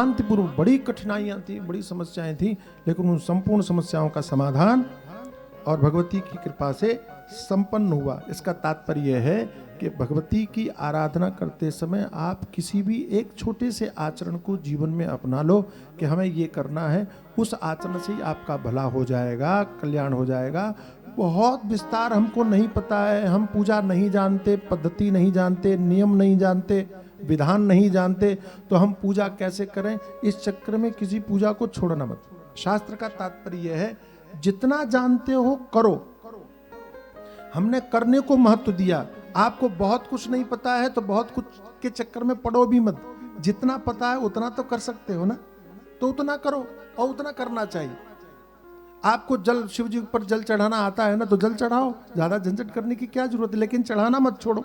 शांतिपूर्वक, बड़ी कठिनाइयां थी, बड़ी समस्याएं थी, लेकिन उन संपूर्ण समस्याओं का समाधान और भगवती की कृपा से संपन्न हुआ। इसका तात्पर्य यह है कि भगवती की आराधना करते समय आप किसी भी एक छोटे से आचरण को जीवन में अपना लो कि हमें ये करना है, उस आचरण से ही आपका भला हो जाएगा, कल्याण हो जाएगा। बहुत विस्तार हमको नहीं पता है, हम पूजा नहीं जानते, पद्धति नहीं जानते, नियम नहीं जानते, विधान नहीं जानते, तो हम पूजा कैसे करें? इस चक्कर में किसी पूजा को छोड़ना मत। शास्त्र का तात्पर्य यह है, जितना जानते हो करो। हमने करने को महत्व दिया। आपको बहुत कुछ नहीं पता है तो बहुत कुछ के चक्कर में पड़ो भी मत। जितना पता है उतना तो कर सकते हो ना, तो उतना करो और उतना करना चाहिए। आपको जल, शिव जी पर जल चढ़ाना आता है ना, तो जल चढ़ाओ, ज्यादा झंझट करने की क्या जरूरत है, लेकिन चढ़ाना मत छोड़ो।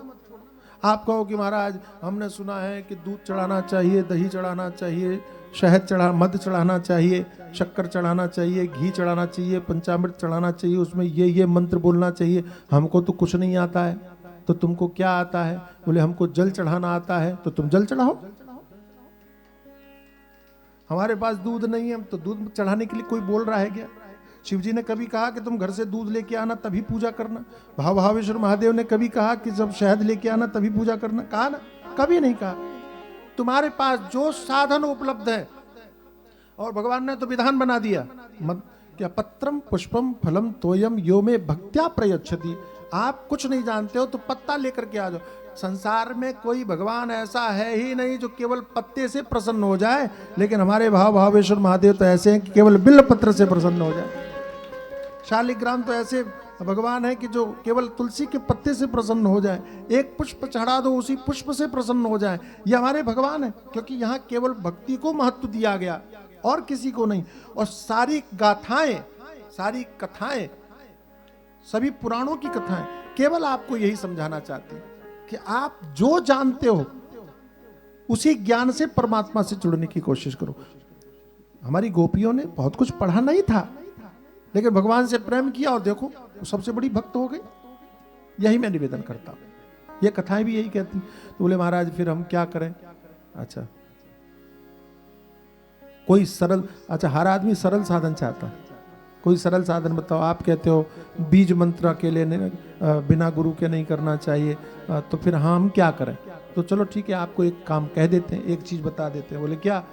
आप कहो कि महाराज हमने सुना है कि दूध चढ़ाना चाहिए, दही चढ़ाना चाहिए, शहद मध चढ़ाना चाहिए, शक्कर चढ़ाना चाहिए, घी चढ़ाना चाहिए, पंचामृत चढ़ाना चाहिए, उसमें ये मंत्र बोलना चाहिए। हमको तो कुछ नहीं आता है, तो तुमको क्या आता है? बोले हमको जल चढ़ाना आता है, तो तुम जल चढ़ाओ। हमारे पास दूध नहीं है, तो दूध चढ़ाने के लिए कोई बोल रहा है क्या? शिव जी ने कभी कहा कि तुम घर से दूध लेके आना तभी पूजा करना? भावेश्वर महादेव ने कभी कहा कि जब शहद लेके आना तभी पूजा करना? कहा ना? कभी नहीं कहा। तुम्हारे पास जो साधन उपलब्ध है, और भगवान ने तो विधान बना दिया, क्या पत्रम पुष्पम फलम तोयम यो में भक्त्या प्रयच्छति। आप कुछ नहीं जानते हो तो पत्ता लेकर के आ जाओ। संसार में कोई भगवान ऐसा है ही नहीं जो केवल पत्ते से प्रसन्न हो जाए, लेकिन हमारे भावेश्वर महादेव तो ऐसे हैं कि केवल बिल्व पत्र से प्रसन्न हो जाए। शालिग्राम तो ऐसे भगवान है कि जो केवल तुलसी के पत्ते से प्रसन्न हो जाए, एक पुष्प चढ़ा दो उसी पुष्प से प्रसन्न हो जाए। ये हमारे भगवान है, क्योंकि यहाँ केवल भक्ति को महत्व दिया गया और किसी को नहीं। और सारी गाथाएं, सारी कथाएं, सभी पुराणों की कथाएं केवल आपको यही समझाना चाहती कि आप जो जानते हो उसी ज्ञान से परमात्मा से जुड़ने की कोशिश करो। हमारी गोपियों ने बहुत कुछ पढ़ा नहीं था, लेकिन भगवान से प्रेम किया और देखो वो सबसे बड़ी भक्त हो गई। यही मैं निवेदन करता हूं। ये कथाएं भी यही कहती। तो बोले महाराज फिर हम क्या करें? अच्छा, कोई सरल, अच्छा हर आदमी सरल साधन चाहता है, कोई सरल साधन बताओ। आप कहते हो बीज मंत्र अकेले बिना गुरु के नहीं करना चाहिए, तो फिर हम क्या करें? तो चलो ठीक है, आपको एक काम कह देते हैं, एक चीज बता देते हैं। बोले क्या?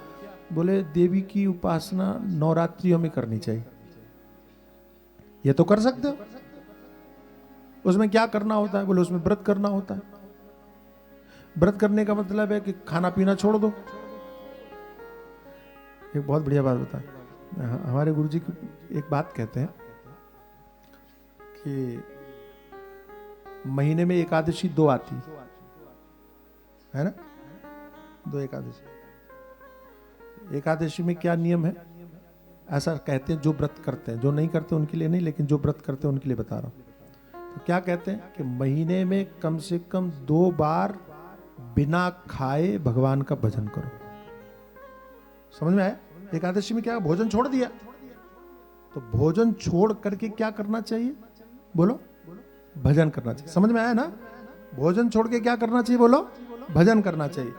बोले देवी की उपासना नवरात्रियों में करनी चाहिए। ये तो कर सकते हो। उसमें क्या करना होता है? बोले उसमें व्रत करना होता है। व्रत करने का मतलब है कि खाना पीना छोड़ दो। एक बहुत बढ़िया बात बता, हमारे गुरुजी एक बात कहते हैं कि महीने में एकादशी 2 आती है ना, 2 एकादशी। एकादशी में क्या नियम है? ऐसा कहते हैं जो व्रत करते हैं, जो नहीं करते उनके लिए नहीं, लेकिन जो व्रत करते हैं उनके लिए बता रहा हूं। तो क्या कहते हैं कि महीने में कम से कम 2 बार बिना खाए भगवान का भजन करो। समझ में आया? एकादशी में क्या भोजन छोड़ दिया, तो भोजन छोड़ करके क्या करना चाहिए? बोलो, भजन करना चाहिए। समझ में आया ना? भोजन छोड़ के क्या करना चाहिए? बोलो, भजन करना चाहिए।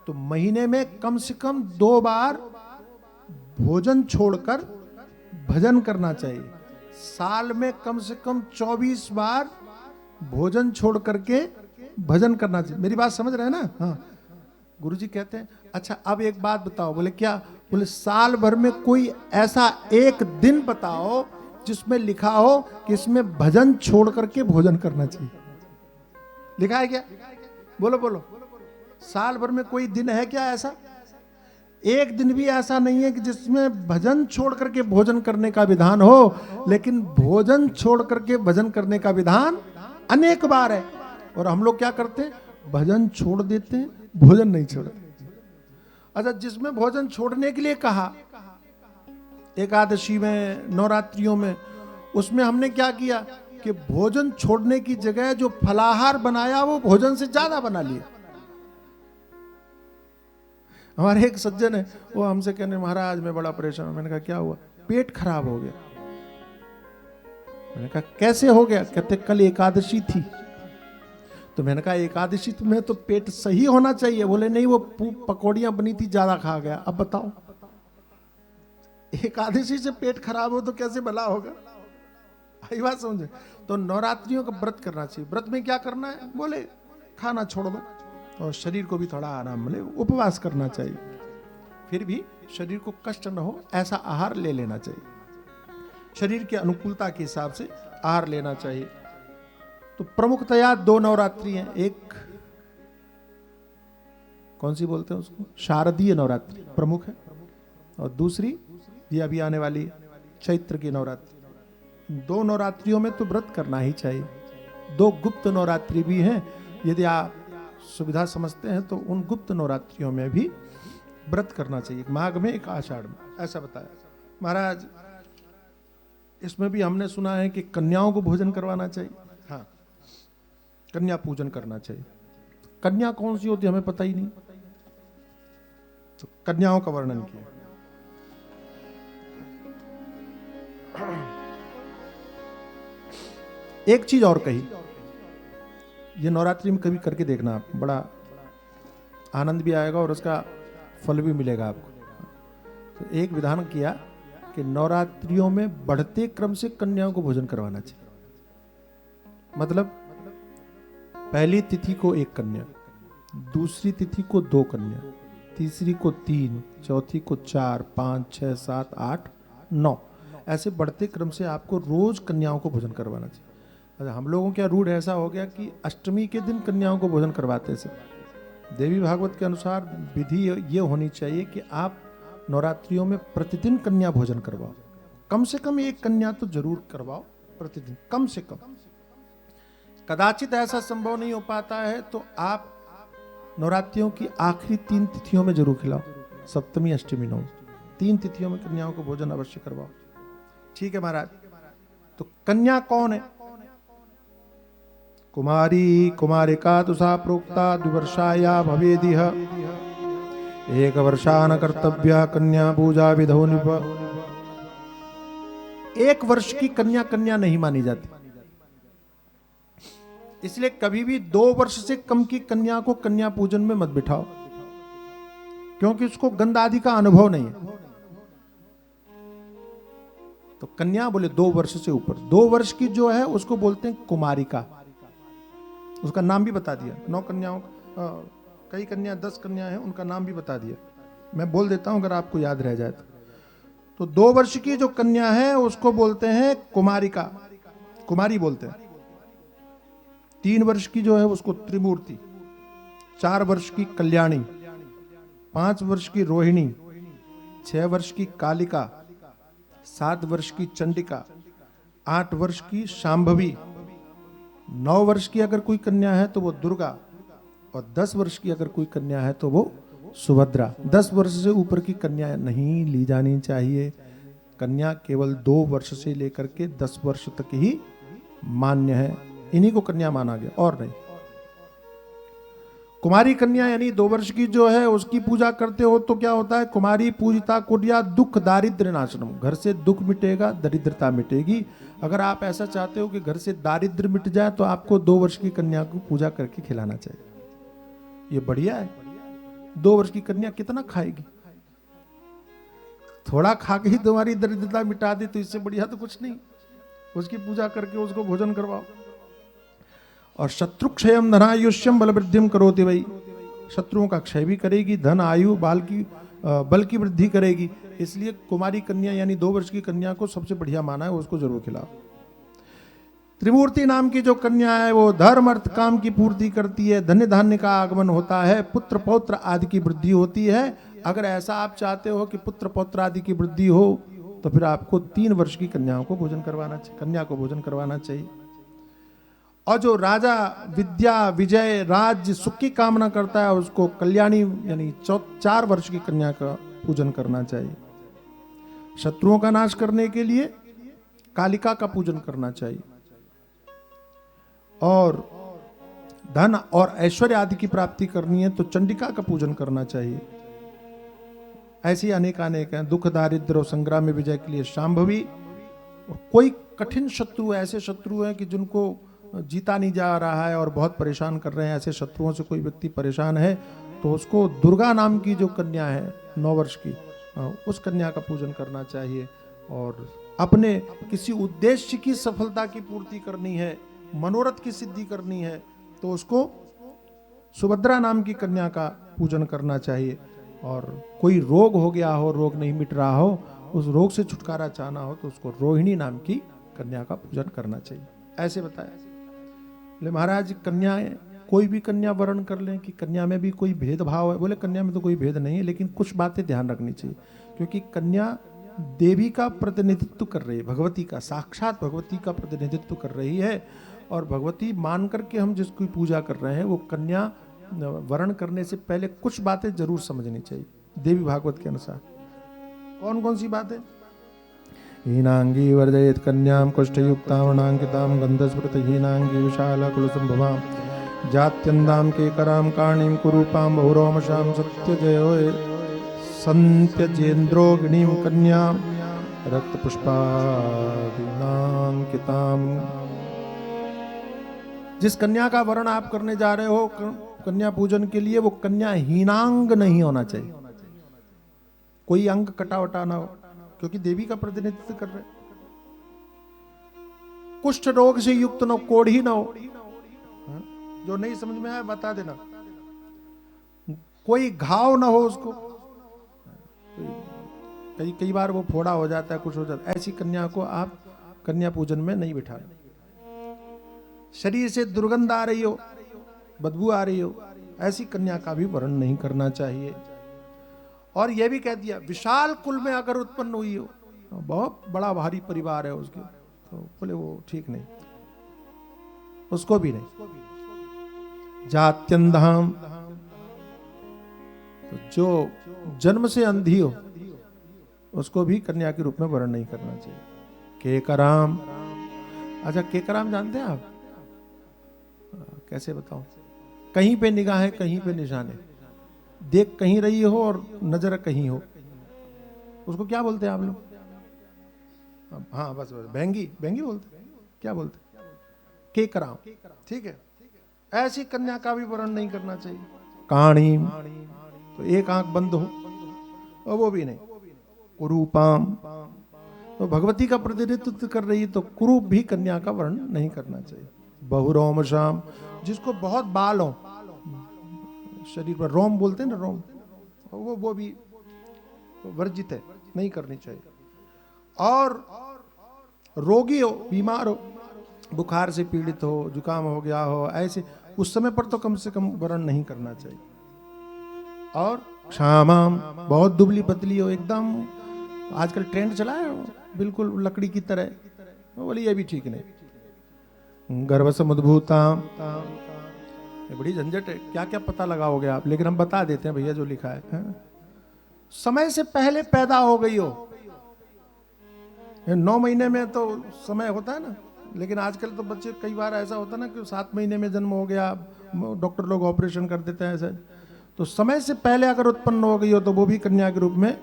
तो महीने में कम से कम 2 बार भोजन छोड़कर भजन करना चाहिए। साल में कम से कम 24 बार भोजन छोड़ करके भजन करना चाहिए। मेरी बात समझ रहे हैं ना? हाँ। गुरुजी कहते हैं अच्छा अब एक बात बताओ। बोले क्या? बोले साल भर में कोई ऐसा एक दिन बताओ जिसमें लिखा हो कि इसमें भजन छोड़ करके भोजन करना चाहिए। लिखा है क्या? बोलो बोलो। साल भर में कोई दिन है क्या ऐसा? एक दिन भी ऐसा नहीं है कि जिसमें भजन छोड़ करके भोजन करने का विधान हो, लेकिन भोजन छोड़ करके भजन करने का विधान अनेक बार है। और हम लोग क्या करते हैं? भजन छोड़ देते हैं, भोजन नहीं छोड़ते। अच्छा, जिसमें भोजन छोड़ने के लिए कहा एकादशी में, नवरात्रियों में, उसमें हमने क्या किया कि भोजन छोड़ने की जगह जो फलाहार बनाया वो भोजन से ज्यादा बना लिया। हमारे एक सज्जन है, वो हमसे कहने महाराज मैं बड़ा परेशान हूं। मैंने कहा क्या हुआ? पेट खराब हो गया। मैंने कहा कैसे हो गया? कहते कल एकादशी थी तो मैंने कहा एकादशी तुम्हें तो पेट सही होना चाहिए। बोले नहीं, वो पकौड़ियां बनी थी, ज्यादा खा गया। अब बताओ, एकादशी से पेट खराब हो तो कैसे भला होगा? आई बात समझे? तो नवरात्रियों का व्रत करना चाहिए। व्रत में क्या करना है? बोले खाना छोड़ दो और शरीर को भी थोड़ा आराम मिले, उपवास करना चाहिए। फिर भी शरीर को कष्ट न हो ऐसा आहार ले लेना चाहिए। शरीर की अनुकूलता के हिसाब से आहार लेना चाहिए। तो प्रमुखतया 2 नवरात्रि हैं। एक कौन सी बोलते हैं उसको, शारदीय नवरात्रि प्रमुख है, और दूसरी ये अभी आने वाली चैत्र की नवरात्रि। 2 नवरात्रियों में तो व्रत करना ही चाहिए। 2 गुप्त नवरात्रि भी हैं, यदि आप सुविधा समझते हैं तो उन गुप्त नवरात्रियों में भी व्रत करना चाहिए। एक माघ में, एक आषाढ़ में, ऐसा बताया महाराज। इसमें भी हमने सुना है कि कन्याओं को भोजन करवाना चाहिए। हाँ, कन्या पूजन करना चाहिए। कन्या कौन सी होती है हमें पता ही नहीं, तो कन्याओं का वर्णन किया। एक चीज और कही, ये नवरात्रि में कभी करके देखना आप, बड़ा आनंद भी आएगा और उसका फल भी मिलेगा आपको। तो एक विधान किया कि नवरात्रियों में बढ़ते क्रम से कन्याओं को भोजन करवाना चाहिए। मतलब पहली तिथि को 1 कन्या, दूसरी तिथि को 2 कन्या, तीसरी को 3, चौथी को 4, 5, 6, 7, 8, 9, ऐसे बढ़ते क्रम से आपको रोज कन्याओं को भोजन करवाना चाहिए। अच्छा, हम लोगों का रूढ़ ऐसा हो गया कि अष्टमी के दिन कन्याओं को भोजन करवाते हैं। देवी भागवत के अनुसार विधि ये होनी चाहिए कि आप नवरात्रियों में प्रतिदिन कन्या भोजन करवाओ। कम से कम 1 कन्या तो जरूर करवाओ प्रतिदिन, कम से कम। कदाचित ऐसा संभव नहीं हो पाता है तो आप नवरात्रियों की आखिरी 3 तिथियों में जरूर खिलाओ, सप्तमी, अष्टमी, नवमी, 3 तिथियों में कन्याओं को भोजन अवश्य करवाओ। ठीक है महाराज। तो कन्या कौन है? कुमारी कुमारिका तुषा प्रोक्ता द्विवर्षाया भवेदिह, 1 वर्षान कर्तव्या कन्या पूजा विधौ निप। 1 वर्ष की कन्या कन्या नहीं मानी जाती, इसलिए कभी भी 2 वर्ष से कम की कन्या को कन्या पूजन में मत बिठाओ, क्योंकि उसको गंध आदि का अनुभव नहीं है। तो कन्या बोले 2 वर्ष से ऊपर। 2 वर्ष की जो है उसको बोलते हैं कुमारिका, उसका नाम भी बता दिया। 9 कन्याओं, कई कन्या 10 कन्या है, उनका नाम भी बता दिया। मैं बोल देता हूं अगर आपको याद रह जाए तो 2 वर्ष की जो कन्या है उसको बोलते हैं कुमारिका, कुमारी बोलते हैं। 3 वर्ष की जो है उसको त्रिमूर्ति, 4 वर्ष की कल्याणी, 5 वर्ष की रोहिणी, 6 वर्ष की कालिका, 7 वर्ष की चंडिका, 8 वर्ष की शांभवी, 9 वर्ष की अगर कोई कन्या है तो वो दुर्गा, और 10 वर्ष की अगर कोई कन्या है तो वो सुभद्रा। 10 वर्ष से ऊपर की कन्या नहीं ली जानी चाहिए। कन्या केवल 2 वर्ष से लेकर के 10 वर्ष तक ही मान्य है, इन्हीं को कन्या माना गया और नहीं। कुमारी कन्या यानी 2 वर्ष की जो है उसकी पूजा करते हो तो क्या होता है? कुमारी पूजिता कुर्या दुख दारिद्र्य नाशनम, घर से दुख मिटेगा, दरिद्रता मिटेगी। अगर आप ऐसा चाहते हो कि घर से दारिद्र्य मिट जाए तो आपको 2 वर्ष की कन्या को पूजा करके खिलाना चाहिए। ये बढ़िया है। 2 वर्ष की कन्या कितना खाएगी? थोड़ा खा के ही तुम्हारी दरिद्रता मिटा दे तो इससे बढ़िया तो कुछ नहीं। उसकी पूजा करके उसको भोजन करवाओ। और शत्रु क्षयम धनायुष्यम बल वृद्धिम करोति भाई, शत्रुओं का क्षय भी करेगी, धन आयु बल की वृद्धि करेगी। इसलिए कुमारी कन्या यानी 2 वर्ष की कन्या को सबसे बढ़िया माना है, उसको जरूर खिलाओ। त्रिमूर्ति नाम की जो कन्या है वो धर्म अर्थ काम की पूर्ति करती है, धन्य धान्य का आगमन होता है, पुत्र पौत्र आदि की वृद्धि होती है। अगर ऐसा आप चाहते हो कि पुत्र पौत्र आदि की वृद्धि हो तो फिर आपको 3 वर्ष की कन्याओं को भोजन करवाना चाहिए, कन्या को भोजन करवाना चाहिए। और जो राजा विद्या विजय राज्य सुख की कामना करता है उसको कल्याणी यानी 4 वर्ष की कन्या का पूजन करना चाहिए। शत्रुओं का नाश करने के लिए कालिका का पूजन करना चाहिए, और धन और ऐश्वर्य आदि की प्राप्ति करनी है तो चंडिका का पूजन करना चाहिए। ऐसी अनेक हैं। दुख दारिद्र और संग्राम में विजय के लिए शांभवी। कोई कठिन शत्रु, ऐसे शत्रु हैं कि जिनको जीता नहीं जा रहा है और बहुत परेशान कर रहे हैं, ऐसे शत्रुओं से कोई व्यक्ति परेशान है, तो उसको दुर्गा नाम की जो कन्या है 9 वर्ष की, उस कन्या का पूजन करना चाहिए। और अपने किसी उद्देश्य की सफलता की पूर्ति करनी है, मनोरथ की सिद्धि करनी है, तो उसको सुभद्रा नाम की कन्या का पूजन करना चाहिए। और कोई रोग हो गया हो, रोग नहीं मिट रहा हो, उस रोग से छुटकारा चाहना हो, तो उसको रोहिणी नाम की कन्या का पूजन करना चाहिए। ऐसे बताया। बोले महाराज कन्या, कोई भी कन्या वर्ण कर लें कि कन्या में भी कोई भेदभाव है? बोले कन्या में तो कोई भेद नहीं है, लेकिन कुछ बातें ध्यान रखनी चाहिए, क्योंकि कन्या देवी का प्रतिनिधित्व कर रही है, भगवती का, साक्षात भगवती का प्रतिनिधित्व कर रही है। और भगवती मान करके हम जिसकी पूजा कर रहे हैं, वो कन्या वर्ण करने से पहले कुछ बातें जरूर समझनी चाहिए देवी भागवत के अनुसार। कौन कौन सी बातें? हीनांगी वर्जयेत कन्याम कुष्ठयुक्तावणांकिताम गंधस्मृत हीनांगी विशाला कुलसंभवाम जात्यंदाम केकराम काणीम कुरूपाम बहुरोमशाम सत्यजयोय संत्यजेन्द्रोगिणीम कन्याम रक्तपुष्पादिनांकिताम। जिस कन्या का वर्ण आप करने जा रहे हो कन्या पूजन के लिए, वो कन्या हीनांग नहीं होना चाहिए, कोई अंग कटा वटा ना हो, क्योंकि देवी का प्रतिनिधित्व कर रहे। कुष्ठ रोग से युक्त न हो, कोढ़ी ना हो। जो नहीं समझ में आया बता देना। कोई घाव ना हो उसको, कई बार वो फोड़ा हो जाता है, कुछ हो जाता है, ऐसी कन्या को आप कन्या पूजन में नहीं बिठाना। शरीर से दुर्गंध आ रही हो, बदबू आ रही हो, ऐसी कन्या का भी वर्ण नहीं करना चाहिए। और यह भी कह दिया विशाल कुल में अगर उत्पन्न हुई हो, बहुत बड़ा भारी परिवार है उसके, तो बोले वो ठीक नहीं, उसको भी नहीं। जात्यंधाम, तो जो जन्म से अंधी हो उसको भी कन्या के रूप में वर्ण नहीं करना चाहिए। केकराम, अच्छा केकराम जानते हैं आप? कैसे बताऊं? कहीं पे निगाहें कहीं पे निशाने, देख कहीं रही हो और नजर कहीं हो, उसको क्या बोलते हैं आप लोग? हाँ बस बैंगी, बैंगी बोलते, क्या बोलते? केकराम, ठीक है। ऐसी कन्या का भी वर्ण नहीं करना चाहिए। काणीम, तो एक आंख बंद हो, और वो भी नहीं। कुरूपाम, तो भगवती का प्रतिनिधित्व कर रही है, तो कुरूप भी कन्या का वर्ण नहीं करना चाहिए। बहुरोमशाम, जिसको बहुत बाल हो शरीर पर, रोम बोलते हैं ना, रोम, वो भी वर्जित है, नहीं करनी चाहिए। और रोगी हो, बीमार हो, बुखार से पीड़ित हो, जुकाम हो गया हो, ऐसे उस समय पर तो कम से कम वर्ण नहीं करना चाहिए। और क्षामाम, बहुत दुबली पतली हो एकदम, आजकल ट्रेंड चला है बिल्कुल लकड़ी की तरह, बोले ये भी ठीक नहीं। गर्भसमुद्भूताम, बड़ी झंझट है, क्या क्या पता लगाओगे आप, लेकिन हम बता देते हैं भैया जो लिखा है। समय से पहले पैदा हो गई हो, 9 महीने में तो समय होता है ना, लेकिन आजकल तो बच्चे कई बार ऐसा होता है ना कि 7 महीने में जन्म हो गया, डॉक्टर लोग ऑपरेशन कर देते हैं ऐसे। तो समय से पहले अगर उत्पन्न हो गई हो तो वो भी कन्या के रूप में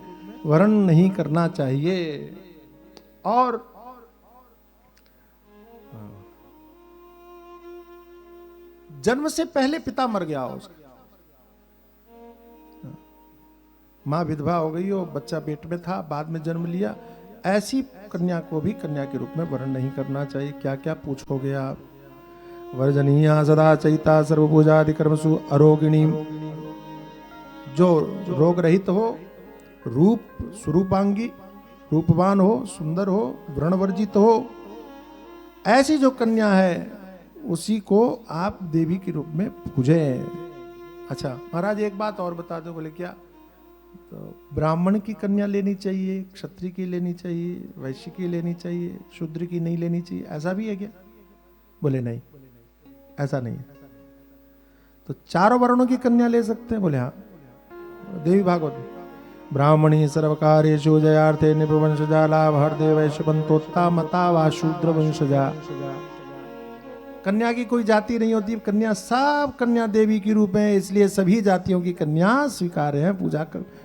वर्ण नहीं करना चाहिए। और जन्म से पहले पिता मर गया हो उसका, मां विधवा हो गई हो, बच्चा पेट में था, बाद में जन्म लिया, ऐसी कन्या को भी कन्या के रूप में वर्ण नहीं करना चाहिए। क्या क्या पूछोगे आप? वर्जनीया सदा चैता सर्वपूजादि कर्मसु अरोगिणी, जो रोग रहित हो, रूप स्वरूपांगी, रूपवान हो, सुंदर हो, व्रणवर्जित हो, ऐसी जो कन्या है उसी को आप देवी के रूप में पूजे। अच्छा महाराज एक बात और बता दो। बोले क्या? तो ब्राह्मण की कन्या लेनी चाहिए, क्षत्रिय की लेनी चाहिए, वैश्य की लेनी चाहिए, शूद्र की नहीं लेनी चाहिए, ऐसा भी है क्या? बोले नहीं, ऐसा नहीं है। तो चारों वर्णों की कन्या ले सकते हैं? बोले हाँ। देवी भागवत, ब्राह्मणी सर्वकार्येषु जयार्थे निपुवंशजा लाभ हरदे वैश्यवंतोत्ता मता वा शूद्र वंशजा। कन्या की कोई जाति नहीं होती, कन्या सब कन्या देवी की रूप है, इसलिए सभी जातियों की कन्या स्वीकार्य है,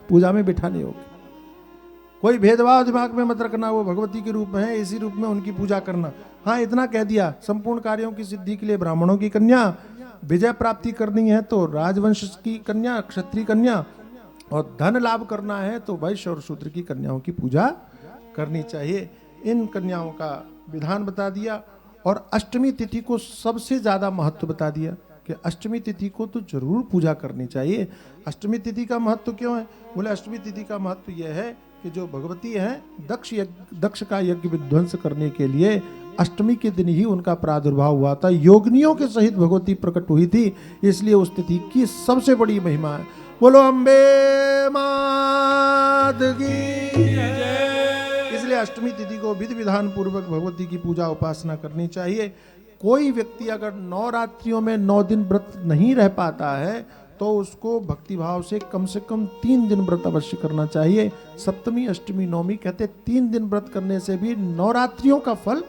पूजा में बिठाने योग्य। कोई भेदभाव दिमाग में मत रखना, वो भगवती के रूप में है, इसी रूप में उनकी पूजा करना। हाँ इतना कह दिया, संपूर्ण कार्यों की सिद्धि के लिए ब्राह्मणों की कन्या, विजय प्राप्ति करनी है तो राजवंश की कन्या, क्षत्रिय कन्या, और धन लाभ करना है तो वैश्य और शूद्र की कन्याओं की पूजा करनी चाहिए। इन कन्याओं का विधान बता दिया और अष्टमी तिथि को सबसे ज्यादा महत्व बता दिया कि अष्टमी तिथि को तो जरूर पूजा करनी चाहिए। अष्टमी तिथि का महत्व क्यों है? बोले अष्टमी तिथि का महत्व यह है कि जो भगवती है दक्ष का यज्ञ विध्वंस करने के लिए अष्टमी के दिन ही उनका प्रादुर्भाव हुआ था, योगिनियों के सहित भगवती प्रकट हुई थी, इसलिए उस तिथि की सबसे बड़ी महिमा है। बोलो अम्बे मात की जय। इसलिए अष्टमी तिथि को विधि विधान पूर्वक भगवती की पूजा उपासना करनी चाहिए। कोई व्यक्ति अगर नवरात्रियों में 9 दिन व्रत नहीं रह पाता है तो उसको भक्तिभाव से कम 3 दिन व्रत अवश्य करना चाहिए। सप्तमी अष्टमी नवमी कहते 3 दिन व्रत करने से भी नवरात्रियों का फल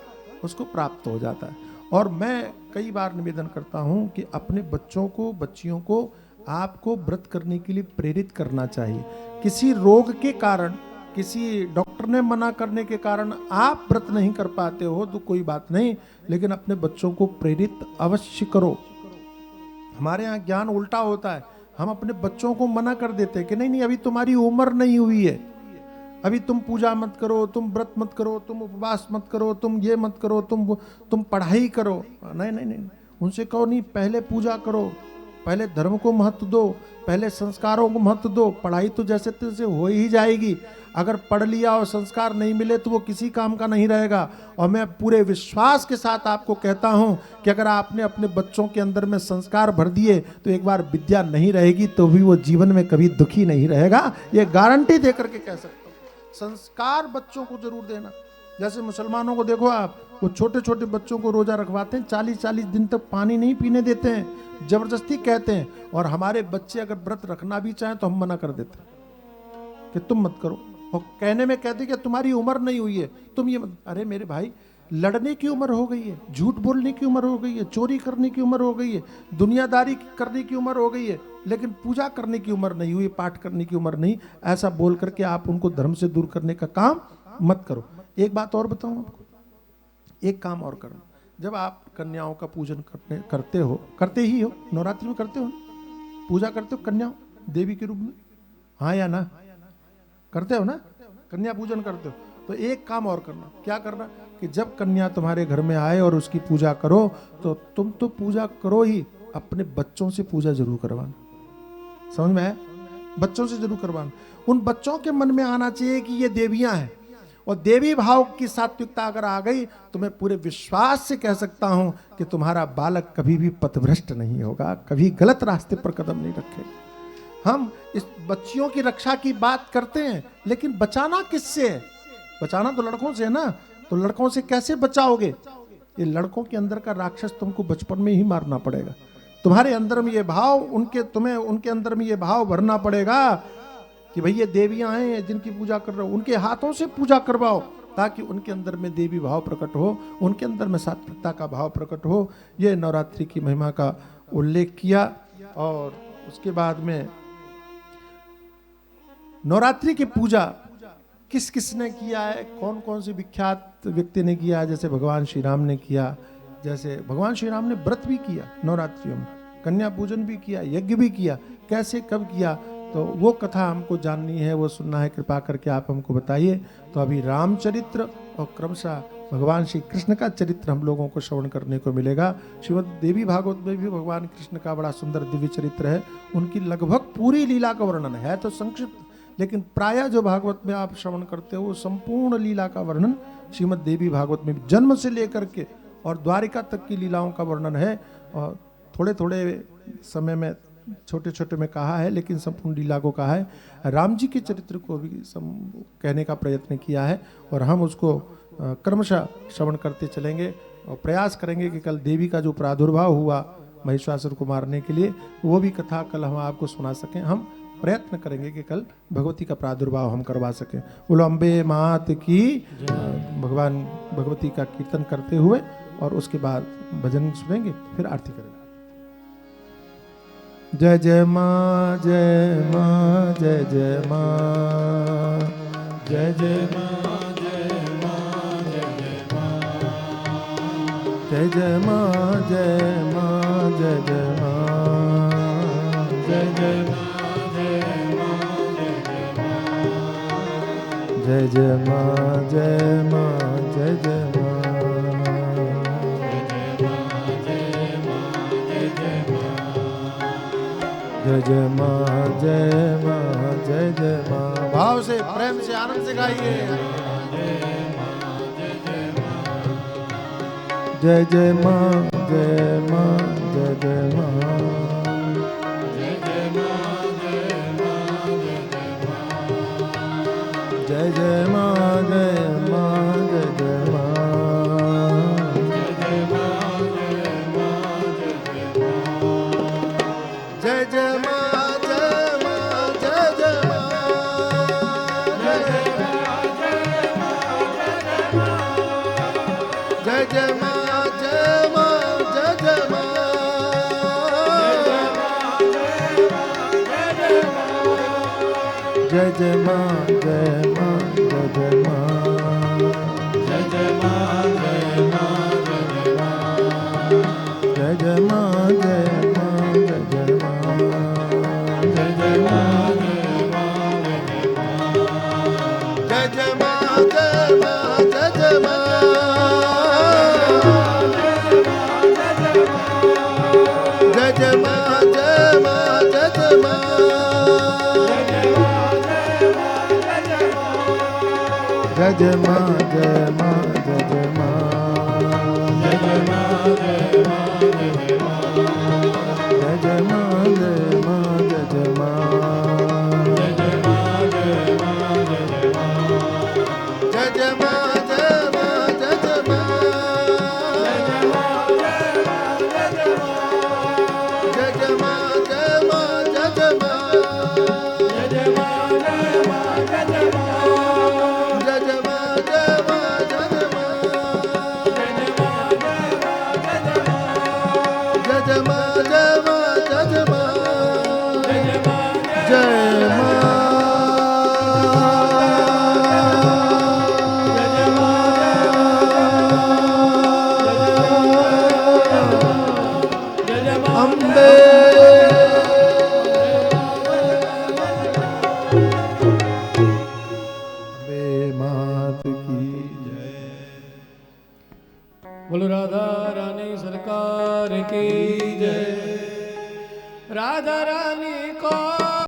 उसको प्राप्त हो जाता है। और मैं कई बार निवेदन करता हूं कि अपने बच्चों को, बच्चियों को आपको व्रत करने के लिए प्रेरित करना चाहिए। किसी रोग के कारण, किसी डॉक्टर ने मना करने के कारण आप व्रत नहीं कर पाते हो तो कोई बात नहीं, लेकिन अपने बच्चों को प्रेरित अवश्य करो। हमारे यहाँ ज्ञान उल्टा होता है, हम अपने बच्चों को मना कर देते हैं कि नहीं नहीं अभी तुम्हारी उम्र नहीं हुई है, अभी तुम पूजा मत करो, तुम व्रत मत करो, तुम उपवास मत करो, तुम ये मत करो, तुम पढ़ाई करो। नहीं नहीं नहीं, उनसे कहो नहीं, पहले पूजा करो, पहले धर्म को महत्व दो, पहले संस्कारों को महत्व दो। पढ़ाई तो जैसे तैसे हो ही जाएगी, अगर पढ़ लिया और संस्कार नहीं मिले तो वो किसी काम का नहीं रहेगा। और मैं पूरे विश्वास के साथ आपको कहता हूं कि अगर आपने अपने बच्चों के अंदर में संस्कार भर दिए तो एक बार विद्या नहीं रहेगी तो भी वो जीवन में कभी दुखी नहीं रहेगा, ये गारंटी दे करके कह सकता हूं। संस्कार बच्चों को जरूर देना। जैसे मुसलमानों को देखो आप, वो छोटे छोटे बच्चों को रोजा रखवाते हैं, 40-40 दिन तक पानी नहीं पीने देते हैं, जबरदस्ती कहते हैं। और हमारे बच्चे अगर व्रत रखना भी चाहें तो हम मना कर देते हैं कि तुम मत करो, और कहने में कहते कि तुम्हारी उम्र नहीं हुई है, तुम ये मत। अरे मेरे भाई, लड़ने की उम्र हो गई है, झूठ बोलने की उम्र हो गई है, चोरी करने की उम्र हो गई है, दुनियादारी करने की उम्र हो गई है, लेकिन पूजा करने की उम्र नहीं हुई, पाठ करने की उम्र नहीं। ऐसा बोल करके आप उनको धर्म से दूर करने का काम मत करो। एक बात और बताऊं आपको, एक काम और करना। जब आप कन्याओं का पूजन करते हो, करते ही हो, नवरात्रि में करते हो, पूजा करते हो कन्याओं देवी के रूप में, हाँ या ना? करते हो ना, कन्या पूजन करते हो। तो एक काम और करना। क्या करना कि जब कन्या तुम्हारे घर में आए और उसकी पूजा करो तो तुम तो पूजा करो ही, अपने बच्चों से पूजा जरूर करवाना। समझ में आया? बच्चों से जरूर करवाना। उन बच्चों के मन में आना चाहिए कि ये देवियां हैं, और देवी भाव की सात्विकता अगर आ गई तो मैं पूरे विश्वास से कह सकता हूं कि तुम्हारा बालक कभी भी पथभ्रष्ट नहीं होगा, कभी गलत रास्ते पर कदम नहीं रखेगा। हम इस बच्चियों की रक्षा की बात करते हैं, लेकिन बचाना किससे है? बचाना तो लड़कों से है ना। तो लड़कों से कैसे बचाओगे? ये लड़कों के अंदर का राक्षस तुमको बचपन में ही मारना पड़ेगा। तुम्हारे अंदर में ये भाव, तुम्हें उनके अंदर में ये भाव भरना पड़ेगा कि भाई ये देवियां हैं जिनकी पूजा कर रहे हो, उनके हाथों से पूजा करवाओ, ताकि उनके अंदर में देवी भाव प्रकट हो, उनके अंदर में सात्विकता का भाव प्रकट हो। ये नवरात्रि की महिमा का उल्लेख किया। और उसके बाद में नवरात्रि की पूजा किस किस ने किया है, कौन कौन से विख्यात व्यक्ति ने किया है। जैसे भगवान श्री राम ने किया, जैसे भगवान श्री राम ने व्रत भी किया नवरात्रियों में, कन्या पूजन भी किया, यज्ञ भी किया। कैसे, कब किया, तो वो कथा हमको जाननी है, वो सुनना है, कृपा करके आप हमको बताइए। तो अभी रामचरित्र और क्रमशः भगवान श्री कृष्ण का चरित्र हम लोगों को श्रवण करने को मिलेगा। श्रीमद् देवी भागवत में भी भगवान कृष्ण का बड़ा सुंदर दिव्य चरित्र है। उनकी लगभग पूरी लीला का वर्णन है, तो संक्षिप्त, लेकिन प्रायः जो भागवत में आप श्रवण करते हो वो संपूर्ण लीला का वर्णन श्रीमद् देवी भागवत में जन्म से लेकर के और द्वारिका तक की लीलाओं का वर्णन है। और थोड़े थोड़े समय में छोटे छोटे में कहा है, लेकिन संपूर्ण लीला को कहा है। राम जी के चरित्र को भी कहने का प्रयत्न किया है, और हम उसको क्रमशः श्रवण करते चलेंगे और प्रयास करेंगे कि कल देवी का जो प्रादुर्भाव हुआ महिषासुर को मारने के लिए, वो भी कथा कल हम आपको सुना सकें। हम प्रयत्न करेंगे कि कल भगवती का प्रादुर्भाव हम करवा सकें। बोलो अम्बे मात की। भगवान भगवती का कीर्तन करते हुए और उसके बाद भजन सुनेंगे, फिर आरती करेंगे। जय जय माँ, जय माँ, जय जय माँ, जय जय माँ जय माँ जय जय माँ जय जय माँ जय माँ जय जय माँ जय जय माँ जय जय माँ जय माँ जय जय माँ जय जय माँ जय माँ जय जय माँ। भाव से प्रेम से आनंद से गाइए। जय जय माँ जय माँ जय जय माँ जय जय माँ जय जय माँ जय माँ जय जय माँ जय जय माँ जय माँ जय जय माँ जय जय माँ जय माँ जय जय माँ जय जय माँ जय माँ जय जय माँ जय जय माँ जय माँ जय जय माँ जय माँ जय जय माँ जय जय माँ जय जय माँ जय माँ जय जय माँ जय जय माँ जय माँ जय जय माँ जय जय माँ जय माँ जय जय माँ जय जय माँ जय माँ जय जय माँ जय माँ जय जय माँ जय जय माँ जय माँ जय जय माँ जय माँ जय जय माँ जय जय माँ जय माँ जय जय माँ जय जय माँ जय माँ जय जय माँ जय जय माँ जय माँ जय जय माँ जय जय माँ जय माँ जय जय माँ जय माँ अम्बे मात की जय। बोलो राधा रानी सरकार की जय। राधा रानी को